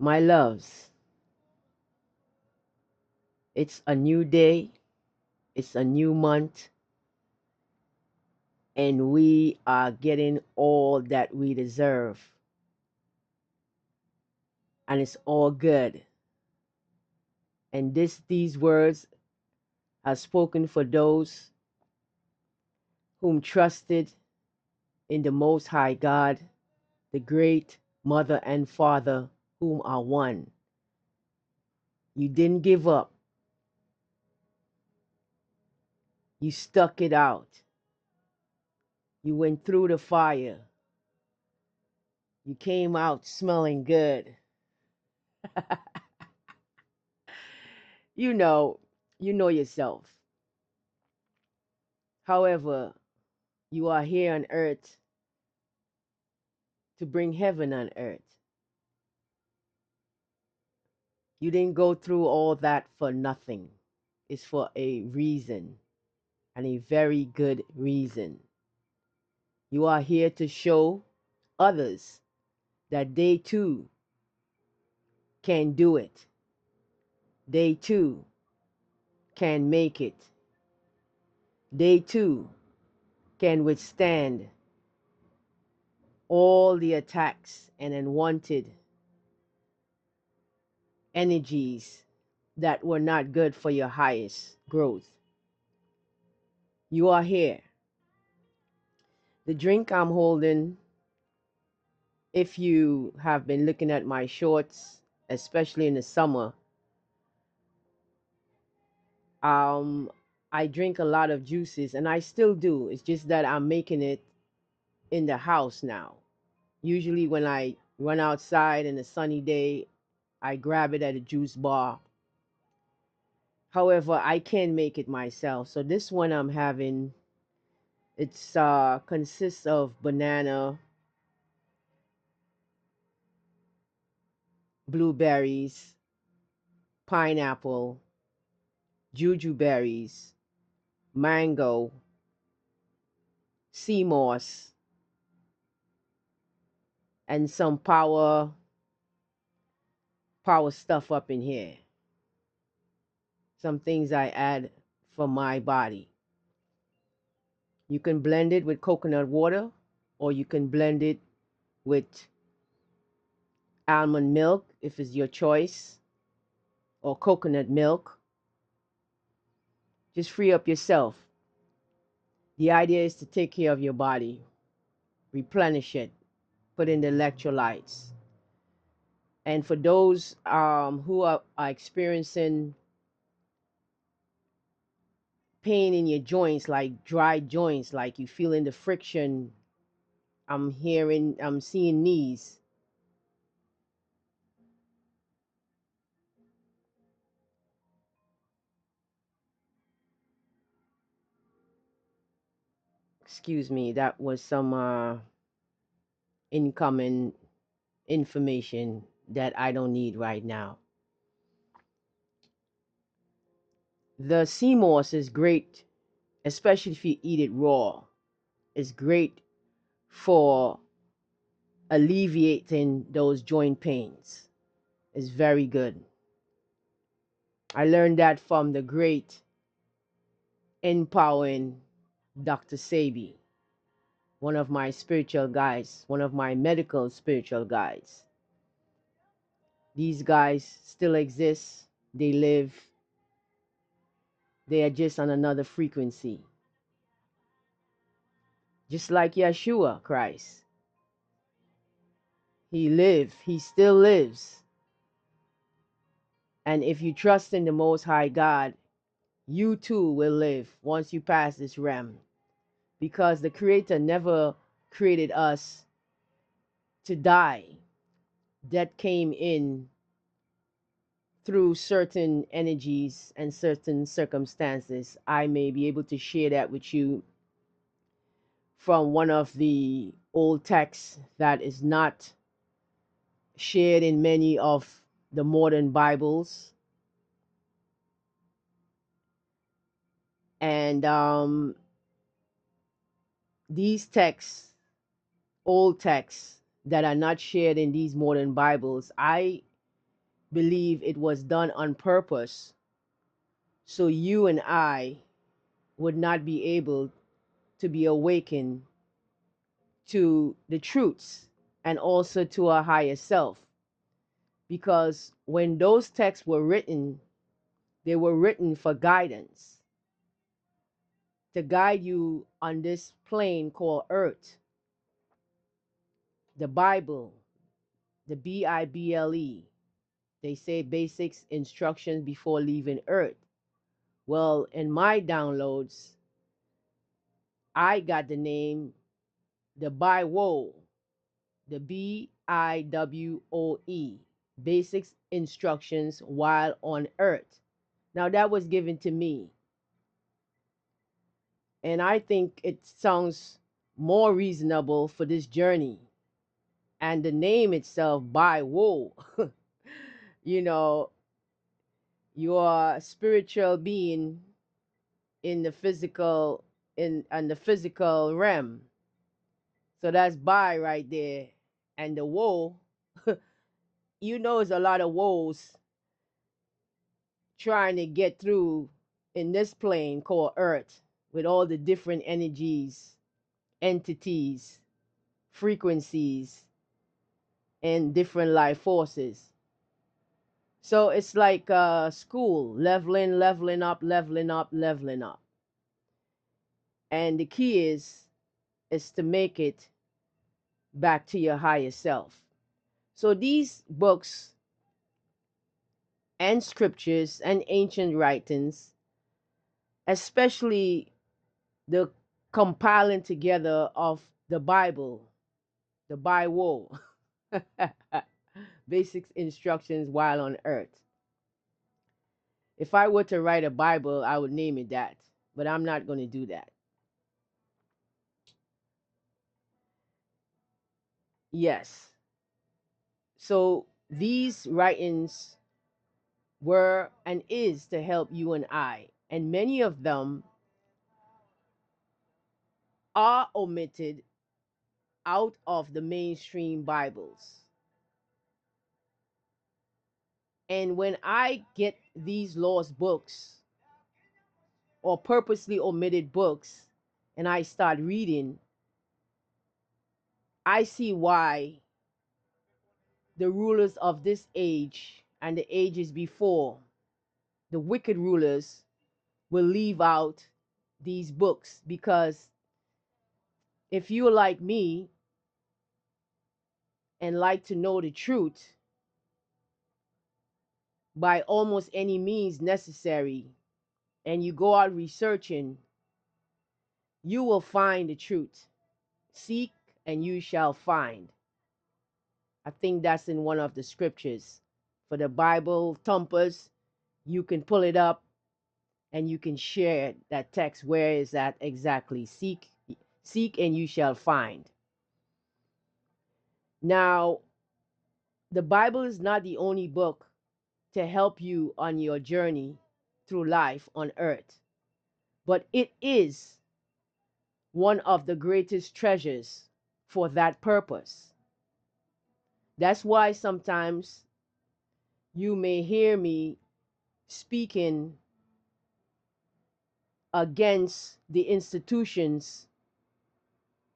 My loves, it's a new day, it's a new month, and we are getting all that we deserve. And it's all good. And these words are spoken for those whom trusted in the Most High God, the great Mother and Father, whom are one. You didn't give up. You stuck it out. You went through the fire. You came out smelling good. You know, you know yourself. However, you are here on earth to bring heaven on earth. You didn't go through all that for nothing. It's for a reason, and a very good reason. You are here to show others that they too can do it. They too can make it. They too can withstand all the attacks and unwanted energies that were not good for your highest growth. You are here. The drink I'm holding, if you have been looking at my shorts, especially in the summer, I drink a lot of juices, and I still do. It's just that I'm making it in the house now. Usually when I run outside in a sunny day, I grab it at a juice bar. However, I can make it myself. So this one I'm having, it's consists of banana, blueberries, pineapple, jujuberries, mango, sea moss, and some power stuff up in here. Some things I add for my body. You can blend it with coconut water, or you can blend it with almond milk if it's your choice, or coconut milk. Just free up yourself. The idea is to take care of your body, replenish it, put in the electrolytes. And for those who are experiencing pain in your joints, like dry joints, like you feeling the friction, I'm seeing knees. Excuse me, that was some incoming information that I don't need right now. The sea moss is great, especially if you eat it raw. It's great for alleviating those joint pains. It's very good. I learned that from the great, empowering Dr. Sabi, one of my spiritual guides, one of my medical spiritual guides. These guys still exist. They live. They are just on another frequency. Just like Yeshua Christ. He lived. He still lives. And if you trust in the Most High God, you too will live once you pass this realm. Because the Creator never created us to die. That came in through certain energies and certain circumstances. I may be able to share that with you from one of the old texts that is not shared in many of the modern Bibles. And these texts, old texts that are not shared in these modern Bibles, I believe it was done on purpose so you and I would not be able to be awakened to the truths and also to our higher self. Because when those texts were written, they were written for guidance, to guide you on this plane called Earth. The Bible, the Bible, they say basics instructions before leaving Earth. Well, in my downloads, I got the name the Biwoe, the Biwoe, basics instructions while on Earth. Now that was given to me, and I think it sounds more reasonable for this journey. And the name itself, Biwoe, you know, you are a spiritual being in the physical in the physical realm. So that's by right there. And the woe, you know, there's a lot of woes trying to get through in this plane called Earth with all the different energies, entities, frequencies, and different life forces. So it's like school, leveling up, leveling up, leveling up. And the key is to make it back to your higher self. So these books and scriptures and ancient writings, especially the compiling together of the Bible, basic instructions while on earth. If I were to write a Bible, I would name it that, but I'm not going to do that. Yes. So these writings were and is to help you and I, and many of them are omitted out of the mainstream Bibles. And when I get these lost books or purposely omitted books and I start reading, I see why the rulers of this age and the ages before, the wicked rulers, will leave out these books. Because if you're like me and like to know the truth by almost any means necessary, and you go out researching, you will find the truth. Seek and you shall find. I think that's in one of the scriptures. For the Bible thumpers, you can pull it up and you can share that text. Where is that exactly? Seek and you shall find. Now, the Bible is not the only book to help you on your journey through life on earth, but it is one of the greatest treasures for that purpose. That's why sometimes you may hear me speaking against the institutions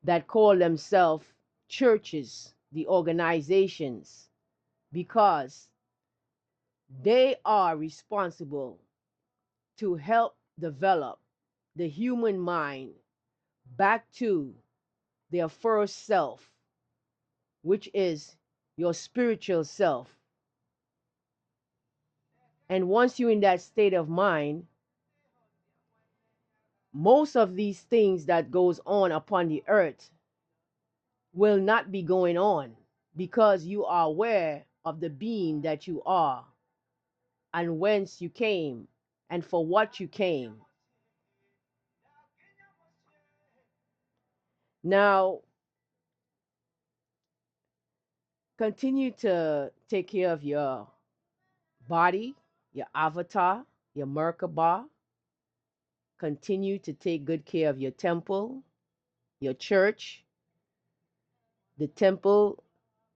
that call themselves churches, the organizations, because they are responsible to help develop the human mind back to their first self, which is your spiritual self. And once you're in that state of mind, most of these things that goes on upon the earth will not be going on, because you are aware of the being that you are and whence you came and for what you came. Now, continue to take care of your body, your avatar, your Merkaba. Continue to take good care of your temple, your church, the temple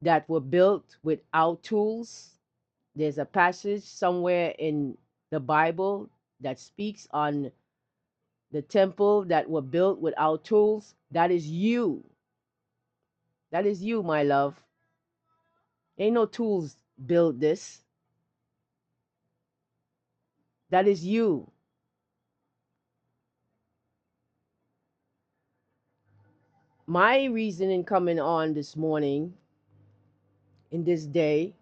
that were built without tools, There's a passage somewhere in the Bible that speaks on the temple that were built without tools. That is you. That is you, my love. Ain't no tools build this. That is you. My reason in coming on this morning, in this day,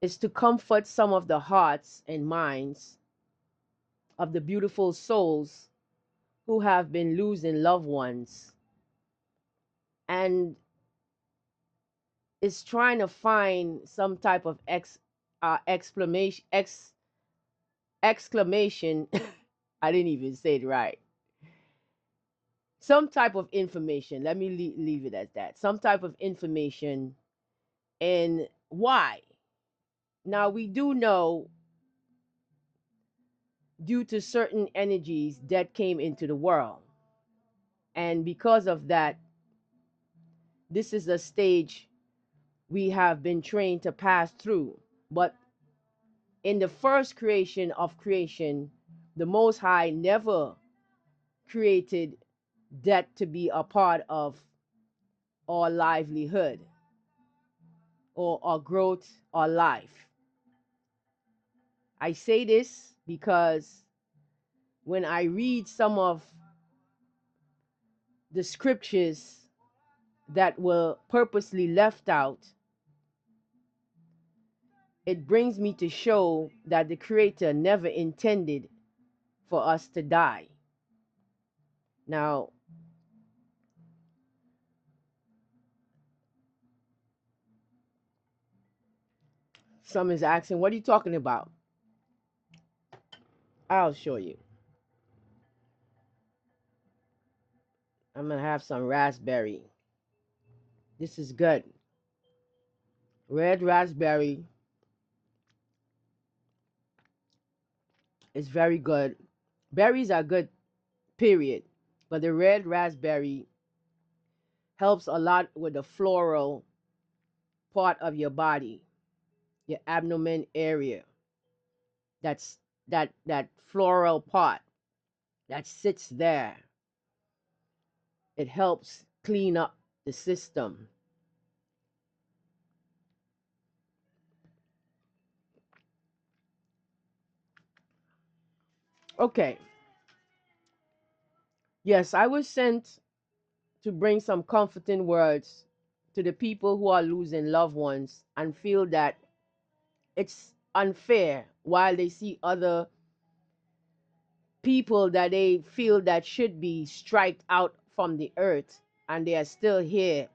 is to comfort some of the hearts and minds of the beautiful souls who have been losing loved ones, and is trying to find some type of exclamation. I didn't even say it right. Some type of information. Let me leave it at that. Some type of information. And why? Now, we do know, due to certain energies that came into the world. And because of that, this is a stage we have been trained to pass through. But in the first creation of creation, the Most High never created that to be a part of our livelihood or our growth or life. I say this because when I read some of the scriptures that were purposely left out, it brings me to show that the Creator never intended for us to die. Now, some is asking, what are you talking about? I'll show you. I'm going to have some raspberry. This is good. Red raspberry is very good. Berries are good, period. But the red raspberry helps a lot with the floral part of your body, your abdomen area. That's that floral part that sits there. It helps clean up the system. Okay. Yes, I was sent to bring some comforting words to the people who are losing loved ones and feel that it's unfair while they see other people that they feel that should be striped out from the earth, and they are still here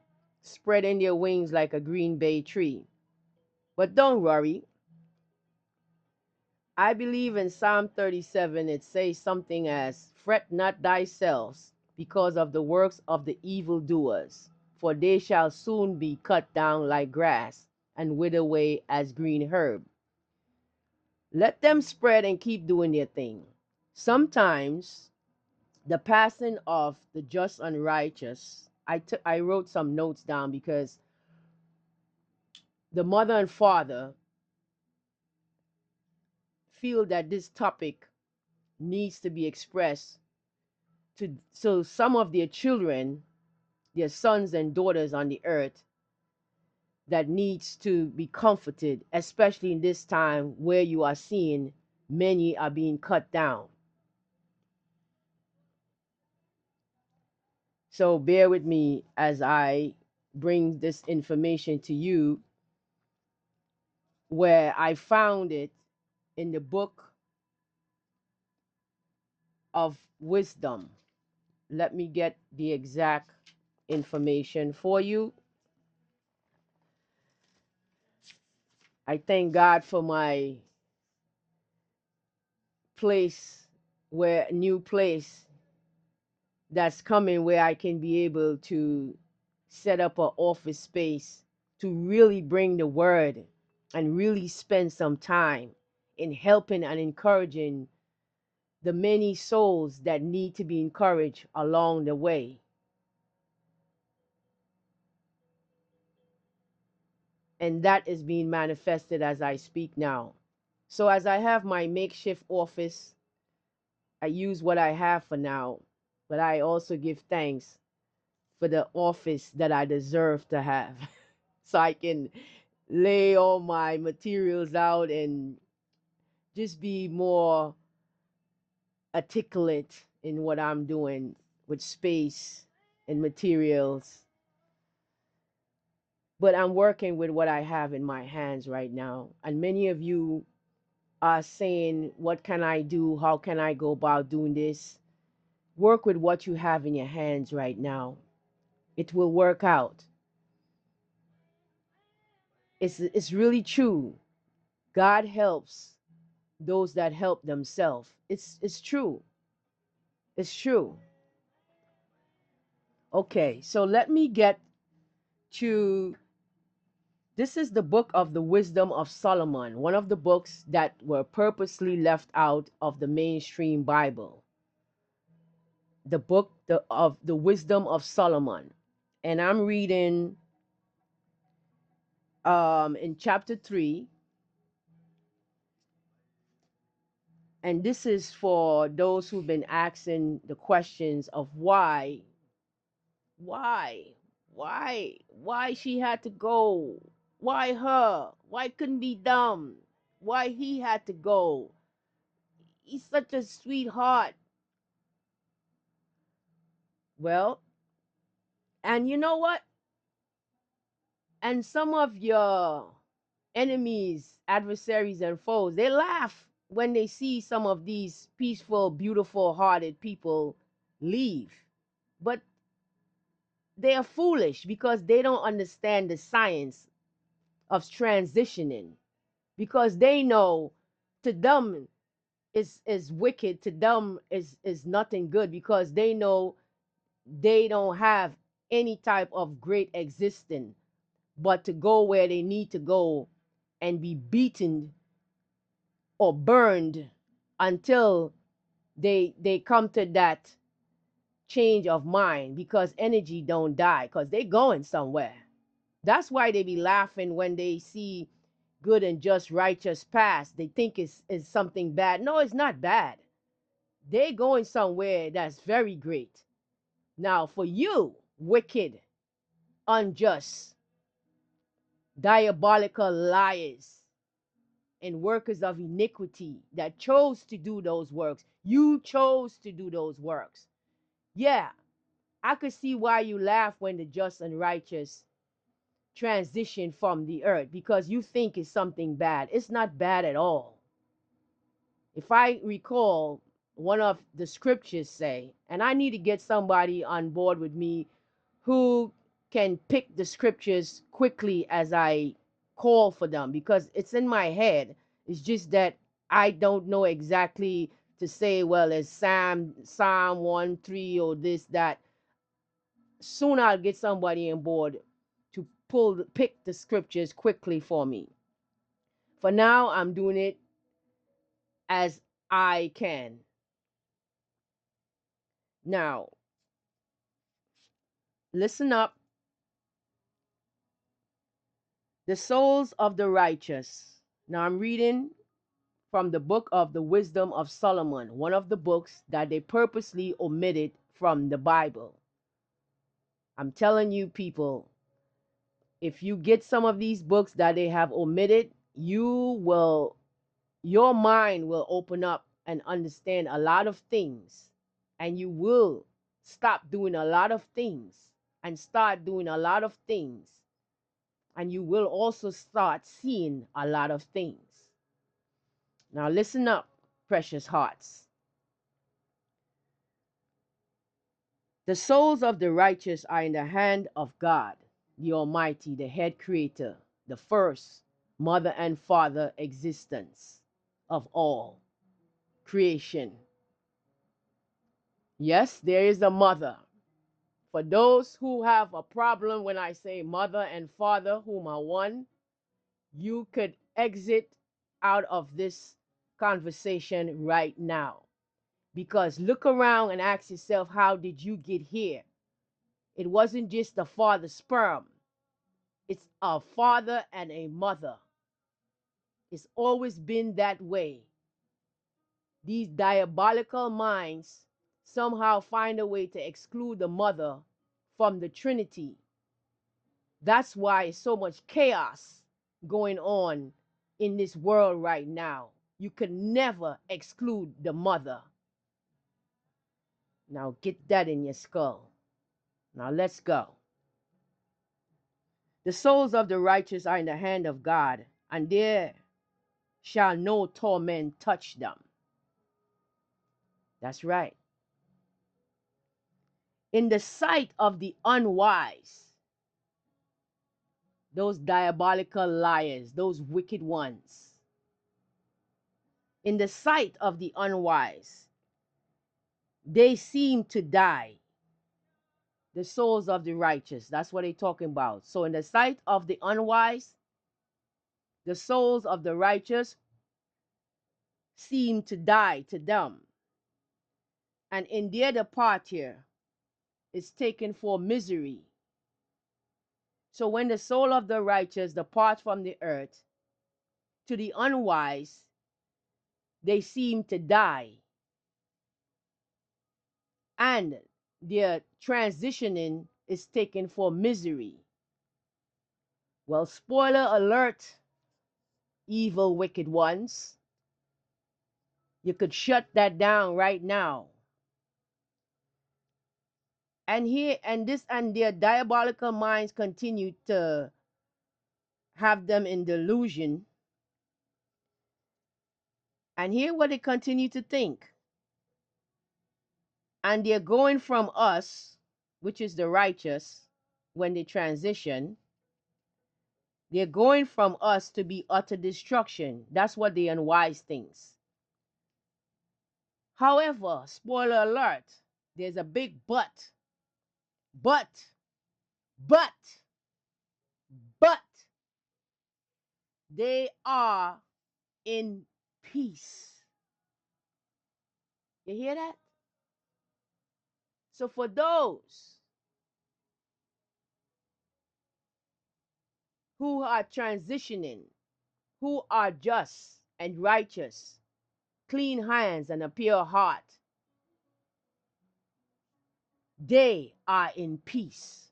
spreading their wings like a green bay tree. But don't worry. I believe in Psalm 37 it says something as, fret not thyself because of the works of the evildoers, for they shall soon be cut down like grass and wither away as green herb. Let them spread and keep doing their thing. Sometimes the passing of the just and righteous, I wrote some notes down because the mother and father feel that this topic needs to be expressed to, so some of their children, their sons and daughters on the earth, that needs to be comforted, especially in this time where you are seeing many are being cut down. So bear with me as I bring this information to you, where I found it in the book of wisdom. Let me get the exact information for you. I thank God for my place, where new place that's coming, where I can be able to set up an office space to really bring the word and really spend some time in helping and encouraging the many souls that need to be encouraged along the way. And that is being manifested as I speak now. So as I have my makeshift office, I use what I have for now, but I also give thanks for the office that I deserve to have. So I can lay all my materials out and just be more articulate in what I'm doing with space and materials. But I'm working with what I have in my hands right now. And many of you are saying, what can I do? How can I go about doing this? Work with what you have in your hands right now. It will work out. It's really true. God helps those that help themselves. It's true. It's true. Okay, so let me get to this is the book of the Wisdom of Solomon, one of the books that were purposely left out of the mainstream Bible. The book of the Wisdom of Solomon. And I'm reading in chapter 3, and this is for those who've been asking the questions of why, why she had to go, why her, why couldn't be dumb, why he had to go. He's such a sweetheart. Well, and you know what? And some of your enemies, adversaries, and foes, they laugh when they see some of these peaceful, beautiful hearted people leave. But they are foolish because they don't understand the science of transitioning. Because they know to them is wicked, to them is nothing good, because they know they don't have any type of great existence but to go where they need to go and be beaten or burned until they come to that change of mind, because energy don't die, because they going somewhere. That's why they be laughing when they see good and just righteous pass. They think it's something bad. No, it's not bad. They going somewhere that's very great. Now for you, wicked, unjust, diabolical liars and workers of iniquity that chose to do those works. You chose to do those works. Yeah, I could see why you laugh when the just and righteous transition from the earth, because you think it's something bad. It's not bad at all. If I recall, one of the scriptures say, and I need to get somebody on board with me who can pick the scriptures quickly as I call for them, because it's in my head. It's just that I don't know exactly to say, well, it's Psalm 1:3 or this, that. Soon I'll get somebody on board to pick the scriptures quickly for me. For now, I'm doing it as I can. Now, listen up. The souls of the righteous. Now, I'm reading from the book of the Wisdom of Solomon, one of the books that they purposely omitted from the Bible. I'm telling you, people, if you get some of these books that they have omitted, your mind will open up and understand a lot of things, and you will stop doing a lot of things and start doing a lot of things, and you will also start seeing a lot of things. Now listen up, precious hearts. The souls of the righteous are in the hand of God, the Almighty, the head creator, the first mother and father existence of all creation. Yes, there is a mother. For those who have a problem when I say mother and father, whom are one, you could exit out of this conversation right now. Because look around and ask yourself, how did you get here? It wasn't just the father's sperm. It's a father and a mother. It's always been that way. These diabolical minds somehow find a way to exclude the mother from the Trinity. That's why so much chaos going on in this world right now. You can never exclude the mother. Now get that in your skull. Now let's go. The souls of the righteous are in the hand of God, and there shall no torment touch them. That's right. In the sight of the unwise, those diabolical liars, those wicked ones, in the sight of the unwise, they seem to die. The souls of the righteous, that's what they're talking about. So, in the sight of the unwise, the souls of the righteous seem to die to them. And in their departure is taken for misery. So, when the soul of the righteous departs from the earth, to the unwise, they seem to die. And their transitioning is taken for misery. Well, spoiler alert, evil, wicked ones. You could shut that down right now. And their diabolical minds continue to have them in delusion. And here what they continue to think. And they're going from us, which is the righteous, when they transition, they're going from us to be utter destruction. That's what the unwise thinks. However, spoiler alert, there's a big but. But, but, but, they are in peace. You hear that? So for those who are transitioning, who are just and righteous, clean hands and a pure heart, they are in peace.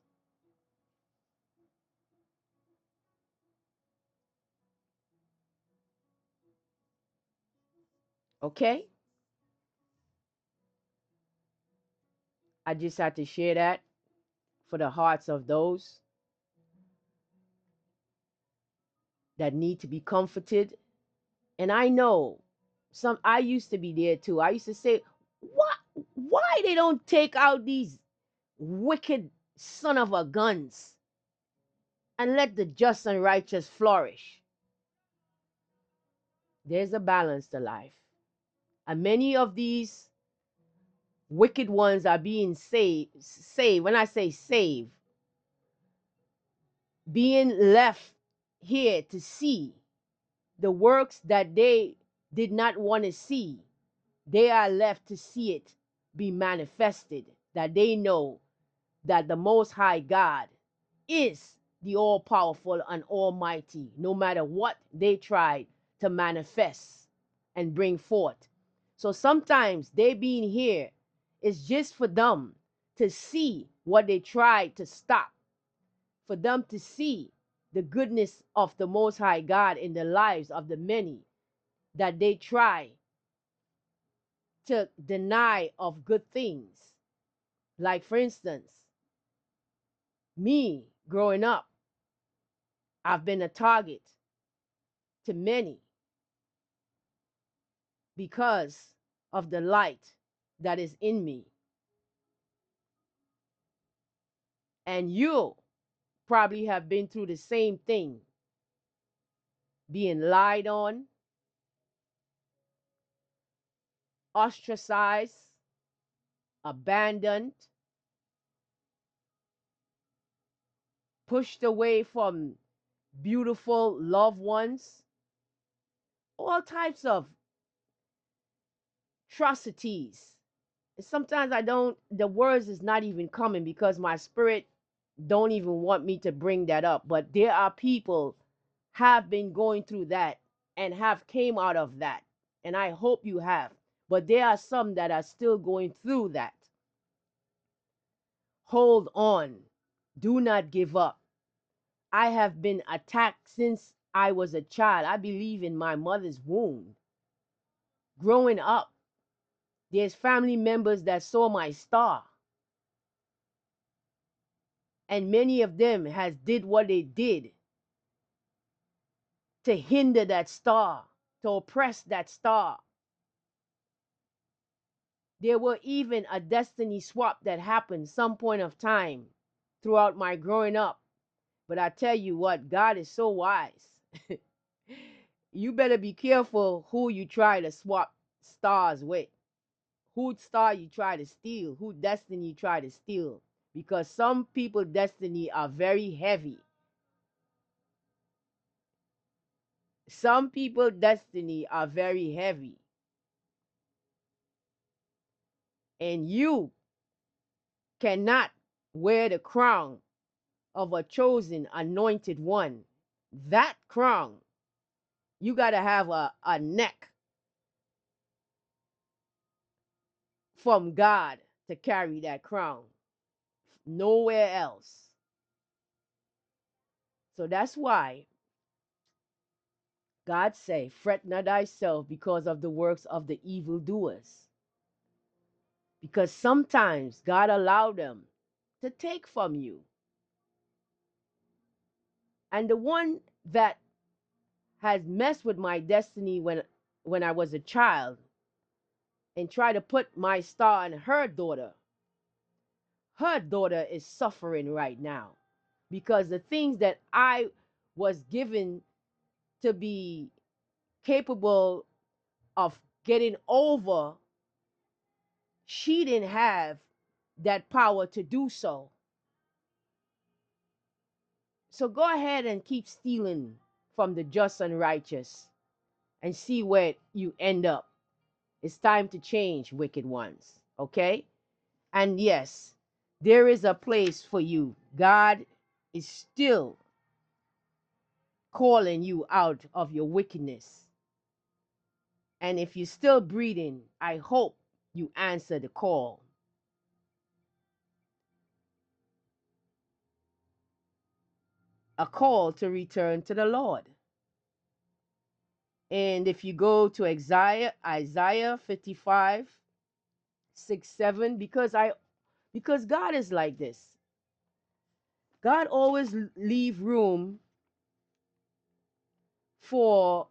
Okay? I just had to share that for the hearts of those that need to be comforted. And I know I used to be there too. I used to say, why they don't take out these wicked son of a guns and let the just and righteous flourish? There's a balance to life. And many of these wicked ones are being saved. When I say saved, being left here to see the works that they did not want to see. They are left to see it be manifested, that they know that the Most High God is the all-powerful and almighty, no matter what they try to manifest and bring forth. So sometimes they being here is just for them to see what they tried to stop, for them to see the goodness of the Most High God in the lives of the many that they try to deny of good things. Like, for instance, me growing up, I've been a target to many because of the light that is in me. And you probably have been through the same thing, being lied on, ostracized, abandoned, pushed away from beautiful loved ones, all types of atrocities. And sometimes the words is not even coming because my spirit don't even want me to bring that up, but there are people have been going through that and have came out of that, and I hope you have. But there are some that are still going through that. Hold on. Do not give up. I have been attacked since I was a child. I believe in my mother's womb. Growing up, there's family members that saw my star, and many of them has did what they did to hinder that star, to oppress that star. There were even a destiny swap that happened some point of time throughout my growing up. But I tell you what, God is so wise. You better be careful who you try to swap stars with, who star you try to steal, who destiny you try to steal. Because some people' destiny are very heavy. Some people' destiny are very heavy. And you cannot wear the crown of a chosen anointed one. That crown, you got to have a neck from God to carry that crown. Nowhere else. So that's why God say, fret not thyself because of the works of the evildoers. Because sometimes God allowed them to take from you. And the one that has messed with my destiny when I was a child and tried to put my star on her daughter is suffering right now because the things that I was given to be capable of getting over, she didn't have that power to do so. So go ahead and keep stealing from the just and righteous and see where you end up. It's time to change, wicked ones. Okay? And yes, there is a place for you. God is still calling you out of your wickedness. And if you're still breathing, I hope you answer the call. A call to return to the Lord. And if you go to Isaiah 55, 6, 7, because God is like this. God always leave room for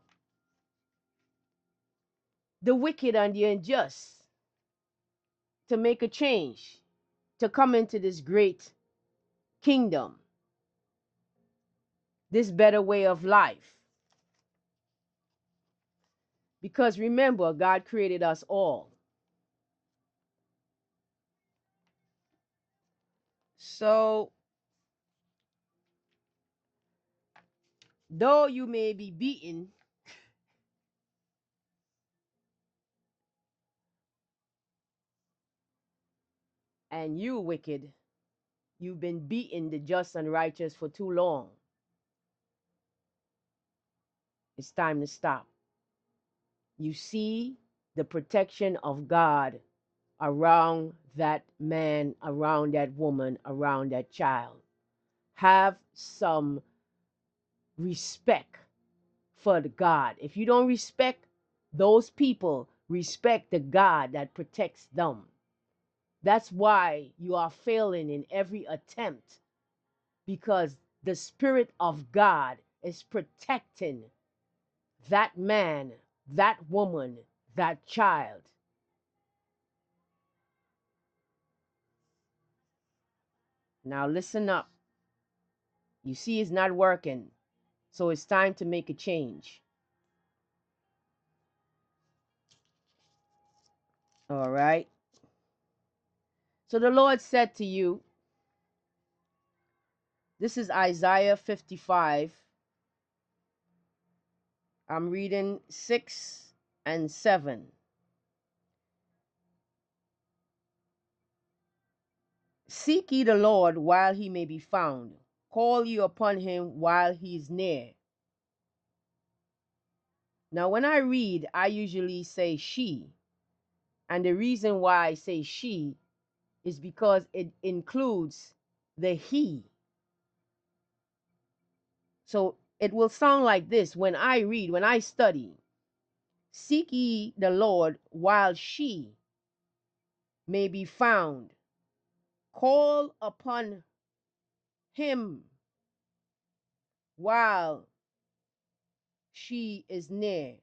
the wicked and the unjust to make a change, to come into this great kingdom, this better way of life. Because remember, God created us all. So, though you may be beaten, and you wicked, you've been beating the just and righteous for too long. It's time to stop. You see the protection of God around that man, around that woman, around that child. Have some respect for the God. If you don't respect those people, respect the God that protects them. That's why you are failing in every attempt, because the Spirit of God is protecting that man, that woman, that child. Now listen up. You see it's not working, so it's time to make a change. All right. So the Lord said to you, this is Isaiah 55. I'm reading 6 and 7. Seek ye the Lord while he may be found. Call you upon him while he is near. Now, when I read, I usually say she. And the reason why I say she is because it includes the he. So it will sound like this when I read, when I study. Seek ye the Lord while she may be found. Call upon him while she is near.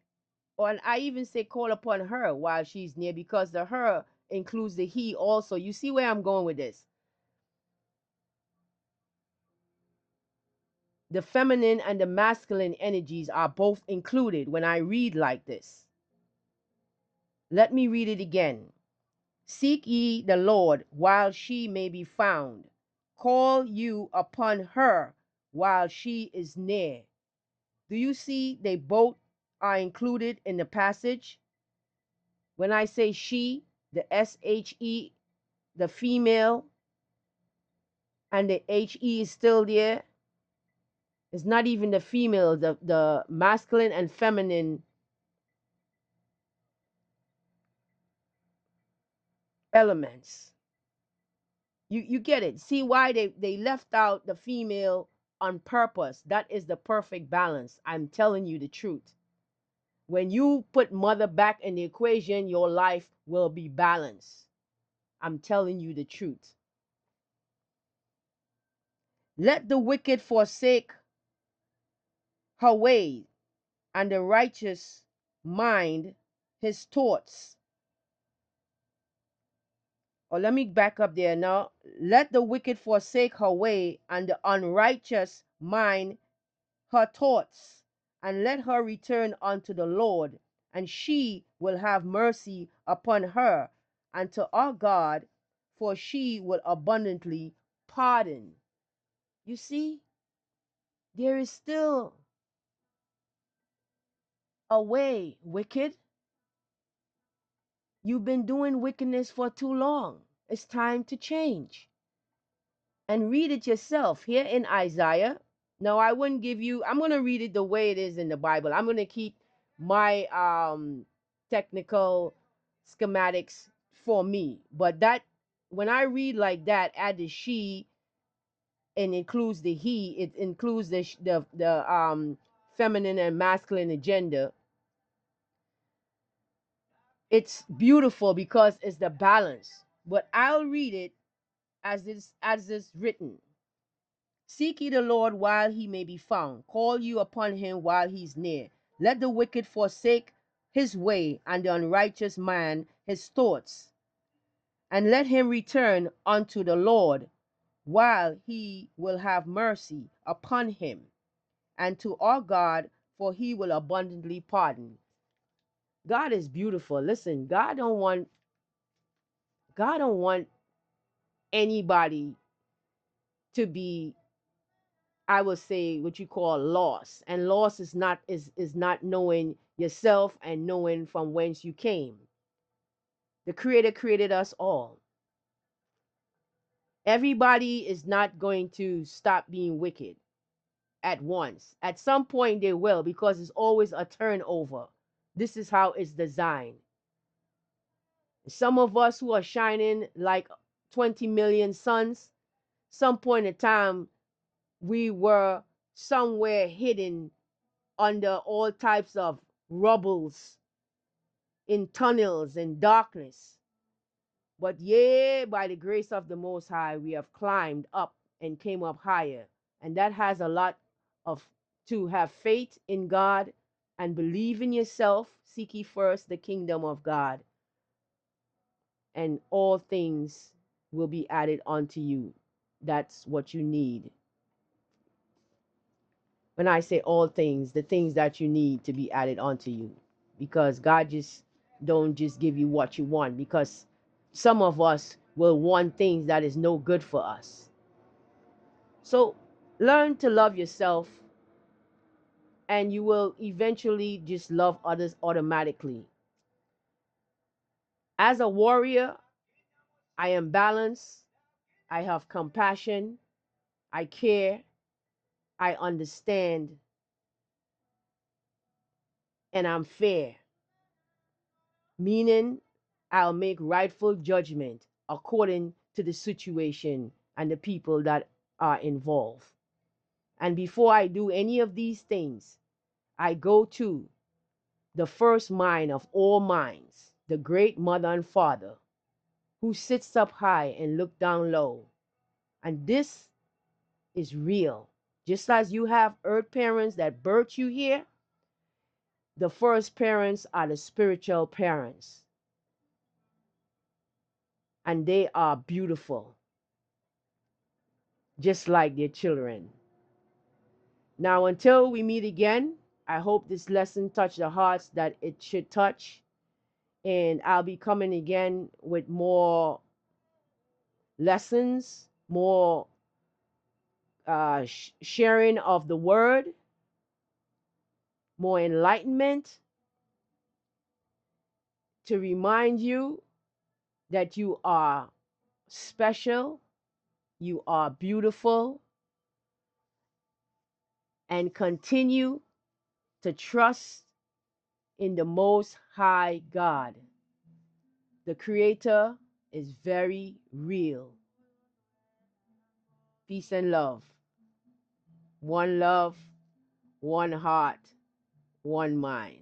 Or I even say call upon her while she's near, because the her includes the he also. You see where I'm going with this? The feminine and the masculine energies are both included when I read like this. Let me read it again. Seek ye the Lord while she may be found. Call you upon her while she is near. Do you see they both are included in the passage? When I say she, the SHE, the female, and the HE is still there. It's not even the female, the masculine and feminine elements. You get it. See why they left out the female on purpose. That is the perfect balance. I'm telling you the truth. When you put mother back in the equation, your life will be balanced. I'm telling you the truth. Let the wicked forsake her way, and the righteous mind his thoughts. Or let me back up there now. Let the wicked forsake her way, and the unrighteous mind her thoughts, and let her return unto the Lord, and she will have mercy upon her, and to our God, for she will abundantly pardon. You see, there is still a way, wicked. You've been doing wickedness for too long. It's time to change. And read it yourself here in Isaiah. No, I wouldn't give you, I'm going to read it the way it is in the Bible. I'm going to keep my technical schematics for me. But that, when I read like that, add the she and includes the he, it includes the feminine and masculine agenda. It's beautiful because it's the balance. But I'll read it as it's written. Seek ye the Lord while he may be found. Call you upon him while he's near. Let the wicked forsake his way, and the unrighteous man his thoughts. And let him return unto the Lord, while he will have mercy upon him, and to our God, for he will abundantly pardon. God is beautiful. Listen, God don't want anybody to be, I would say, what you call loss. And loss is not knowing yourself and knowing from whence you came. The Creator created us all. Everybody is not going to stop being wicked at once. At some point they will, because it's always a turnover. This is how it's designed. Some of us who are shining like 20 million suns, some point in time we were somewhere hidden under all types of rubbles, in tunnels and darkness. But yeah, by the grace of the Most High, we have climbed up and came up higher. And that has a lot of, to have faith in God and believe in yourself. Seek ye first the kingdom of God, and all things will be added unto you. That's what you need. When I say all things, the things that you need to be added onto you, because God just don't just give you what you want, because some of us will want things that is no good for us. So learn to love yourself, and you will eventually just love others automatically. As a warrior, I am balanced, I have compassion, I care, I understand, and I'm fair, meaning I'll make rightful judgment according to the situation and the people that are involved. And before I do any of these things, I go to the first mind of all minds, the great mother and father, who sits up high and look down low. And this is real. Just as you have earth parents that birthed you here, the first parents are the spiritual parents, and they are beautiful, just like their children. Now, until we meet again, I hope this lesson touched the hearts that it should touch. And I'll be coming again with more lessons, more sharing of the word, more enlightenment to remind you that you are special, you are beautiful, and continue to trust in the Most High God. The Creator is very real. Peace and love. One love, one heart, one mind.